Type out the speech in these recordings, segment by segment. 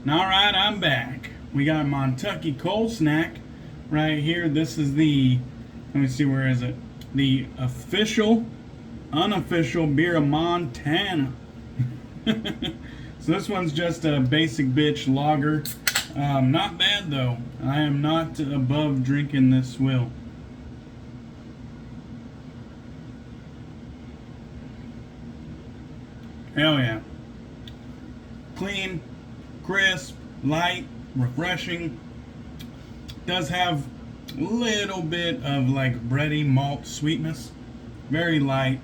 Alright, I'm back. We got Montucky Cold Snack right here. This is the, let me see, where is it? The official, unofficial beer of Montana. So this one's just a basic bitch lager. Not bad though. I am not above drinking this swill. Hell yeah. Clean, crisp, light, refreshing. Does have a little bit of like bready malt sweetness. Very light,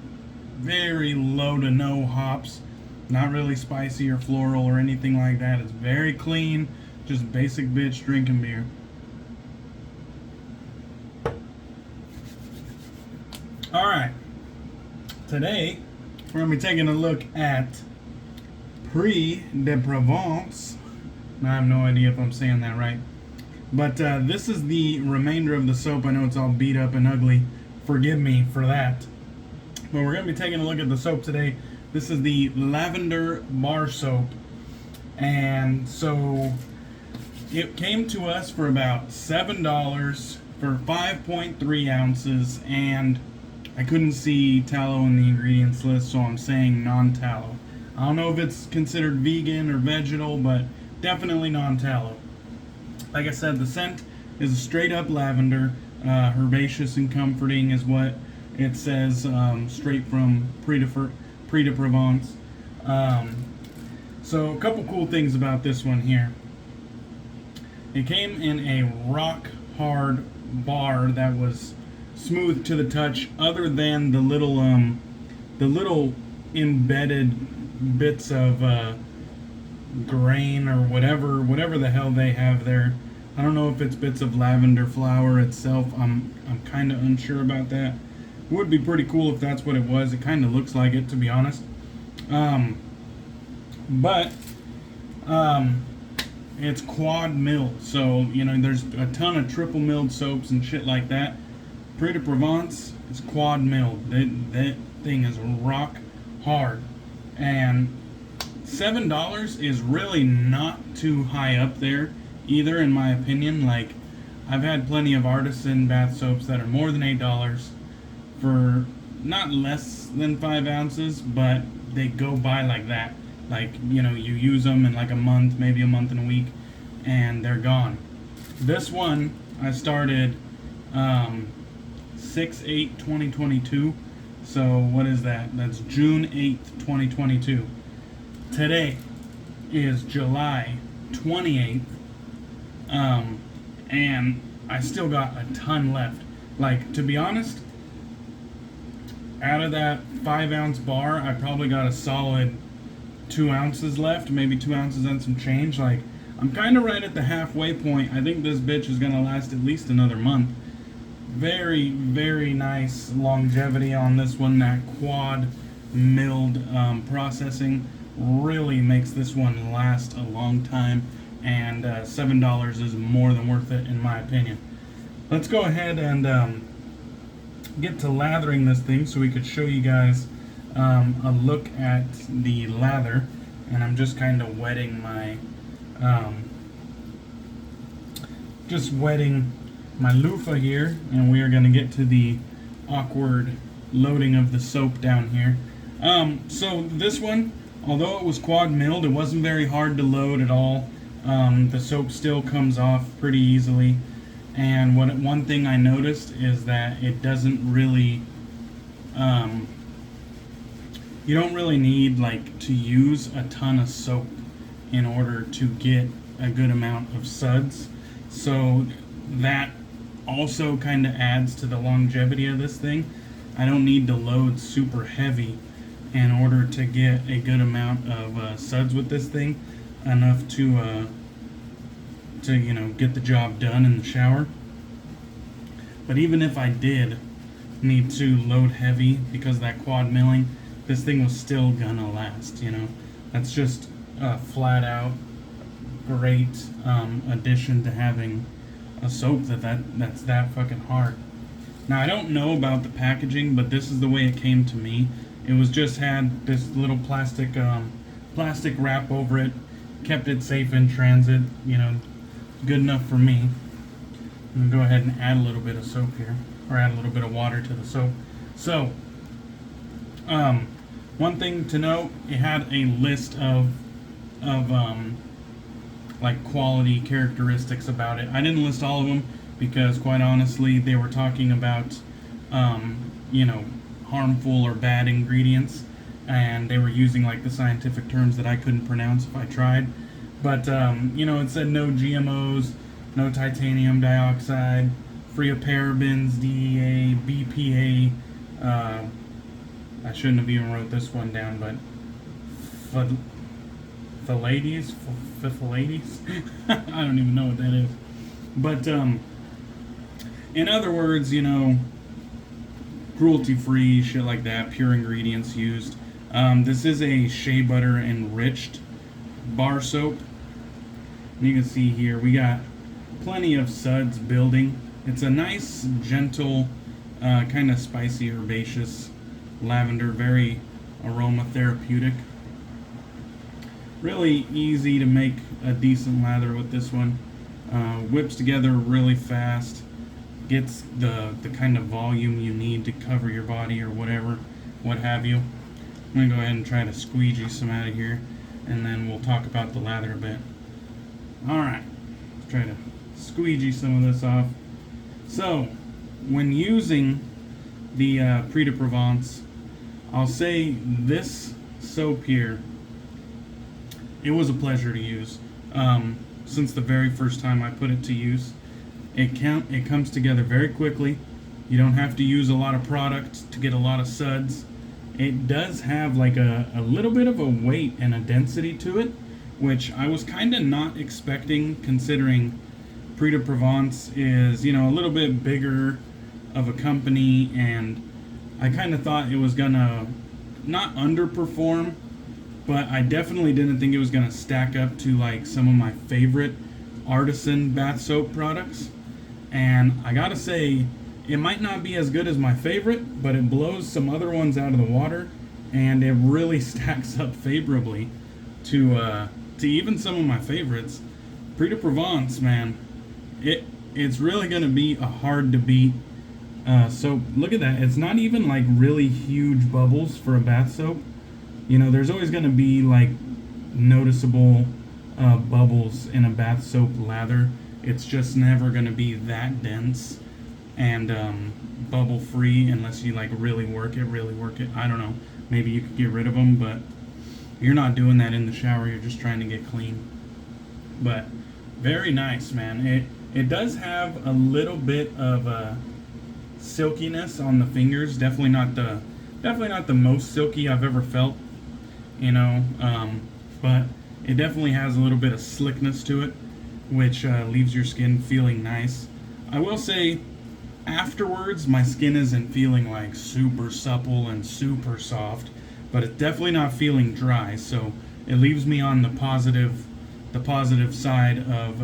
very low to no hops. Not really spicy or floral or anything like that. It's very clean, just basic bitch drinking beer. Alright, today we're going to be taking a look at Provence. I have no idea if I'm saying that right. But this is the remainder of the soap. I know it's all beat up and ugly. Forgive me for that. But we're going to be taking a look at the soap today. This is the Lavender Bar Soap. And so it came to us for about $7 for 5.3 ounces. And I couldn't see tallow in the ingredients list, so I'm saying non-tallow. I don't know if it's considered vegan or vegetal, but definitely non-tallow. Like I said, the scent is a straight up lavender. Herbaceous and comforting is what it says, straight from Provence. So a couple cool things about this one here. It came in a rock hard bar that was smooth to the touch, other than the little embedded bits of grain or whatever the hell they have there. I don't know if it's bits of lavender flower itself. I'm kind of unsure about that. It would be pretty cool if that's what it was. It kind of looks like it, to be honest. It's quad milled, so you know there's a ton of triple milled soaps and shit like that. Provence is quad milled. That thing is rock hard, and $7 is really not too high up there either, in my opinion. Like, I've had plenty of artisan bath soaps that are more than $8 for not less than 5 ounces, but they go by like that. Like, you know, you use them in like a month, maybe a month and a week, and they're gone. This one I started 6/8/2022. So what is that? That's June 8th, 2022. Today is July 28th. And I still got a ton left. Like, to be honest, out of that 5-ounce bar, I probably got a solid 2 ounces left, maybe 2 ounces and some change. Like, I'm kind of right at the halfway point. I think this bitch is gonna last at least another month. Very, very nice longevity on this one. That quad milled processing really makes this one last a long time, and $7 is more than worth it in my opinion. Let's go ahead and get to lathering this thing so we could show you guys a look at the lather. And I'm just kind of wetting my loofah here, and we are going to get to the awkward loading of the soap down here. So this one, although it was quad milled, it wasn't very hard to load at all. The soap still comes off pretty easily, and one thing I noticed is that it doesn't really you don't really need like to use a ton of soap in order to get a good amount of suds. So that also kind of adds to the longevity of this thing. I don't need to load super heavy in order to get a good amount of suds with this thing, enough to you know, get the job done in the shower. But even if I did need to load heavy because of that quad milling, this thing was still gonna last, you know. That's just a flat out great addition to having a soap that's that fucking hard. Now, I don't know about the packaging, but this is the way it came to me. It was just had this little plastic wrap over it, kept it safe in transit, you know, good enough for me. I'm gonna go ahead and add a little bit of soap here, or add a little bit of water to the soap. So, one thing to note, it had a list of like quality characteristics about it. I didn't list all of them because, quite honestly, they were talking about, you know, harmful or bad ingredients, and they were using like the scientific terms that I couldn't pronounce if I tried. But you know, it said no GMOs, no titanium dioxide, free of parabens, DEA, BPA. I shouldn't have even wrote this one down, but phthalates. I don't even know what that is. But in other words, you know, cruelty-free, shit like that, pure ingredients used. This is a shea butter enriched bar soap. And you can see here we got plenty of suds building. It's a nice, gentle, kind of spicy, herbaceous lavender, very aromatherapeutic. Really easy to make a decent lather with this one. Whips together really fast. Gets the kind of volume you need to cover your body or whatever, what have you. I'm going to go ahead and try to squeegee some out of here, and then we'll talk about the lather a bit. Alright, let's try to squeegee some of this off. So, when using the Prix de Provence, I'll say this soap here, it was a pleasure to use. Since the very first time I put it to use, it comes together very quickly. You don't have to use a lot of product to get a lot of suds. It does have like a little bit of a weight and a density to it, which I was kind of not expecting, considering Prix de Provence is, you know, a little bit bigger of a company, and I kind of thought it was gonna not underperform, but I definitely didn't think it was gonna stack up to like some of my favorite artisan bath soap products. And I gotta say, it might not be as good as my favorite, but it blows some other ones out of the water, and it really stacks up favorably to even some of my favorites. Prix de Provence, man, it's really gonna be a hard to beat soap. Look at that, it's not even like really huge bubbles for a bath soap. You know, there's always gonna be like noticeable bubbles in a bath soap lather. It's just never gonna be that dense and bubble free unless you like really work it. I don't know, maybe you could get rid of them, but you're not doing that in the shower. You're just trying to get clean. But very nice, man. It does have a little bit of silkiness on the fingers. Definitely not the most silky I've ever felt, you know, but it definitely has a little bit of slickness to it, which leaves your skin feeling nice. I will say, afterwards, my skin isn't feeling like super supple and super soft, but it's definitely not feeling dry, so it leaves me on the positive side of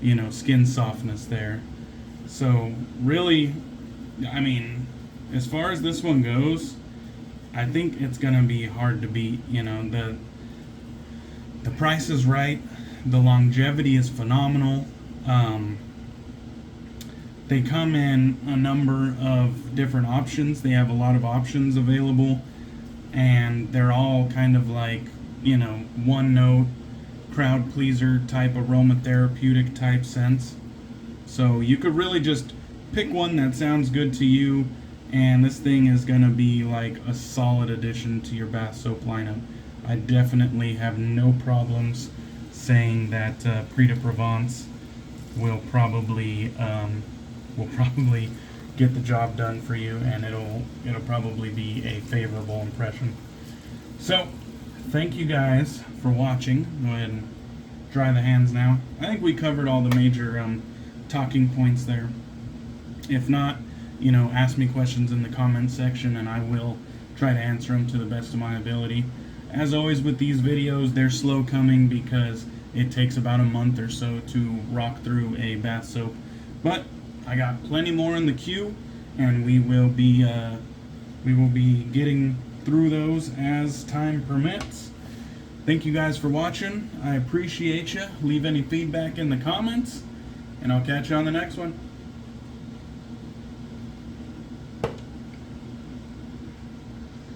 you know, skin softness there. So really, I mean, as far as this one goes, I think it's gonna be hard to beat. You know, the price is right, the longevity is phenomenal. They come in a number of different options. They have a lot of options available, and they're all kind of like, you know, one note, crowd pleaser type, aromatherapeutic type scents. So you could really just pick one that sounds good to you, and this thing is gonna be like a solid addition to your bath soap lineup. I definitely have no problems saying that Prix de Provence will probably get the job done for you, and it'll probably be a favorable impression. So thank you guys for watching. Go ahead and dry the hands now. I think we covered all the major talking points there. If not, you know, ask me questions in the comments section and I will try to answer them to the best of my ability. As always with these videos, they're slow coming because it takes about a month or so to rock through a bath soap, but I got plenty more in the queue, and we will be getting through those as time permits. Thank you guys for watching. I appreciate you. Leave any feedback in the comments, and I'll catch you on the next one.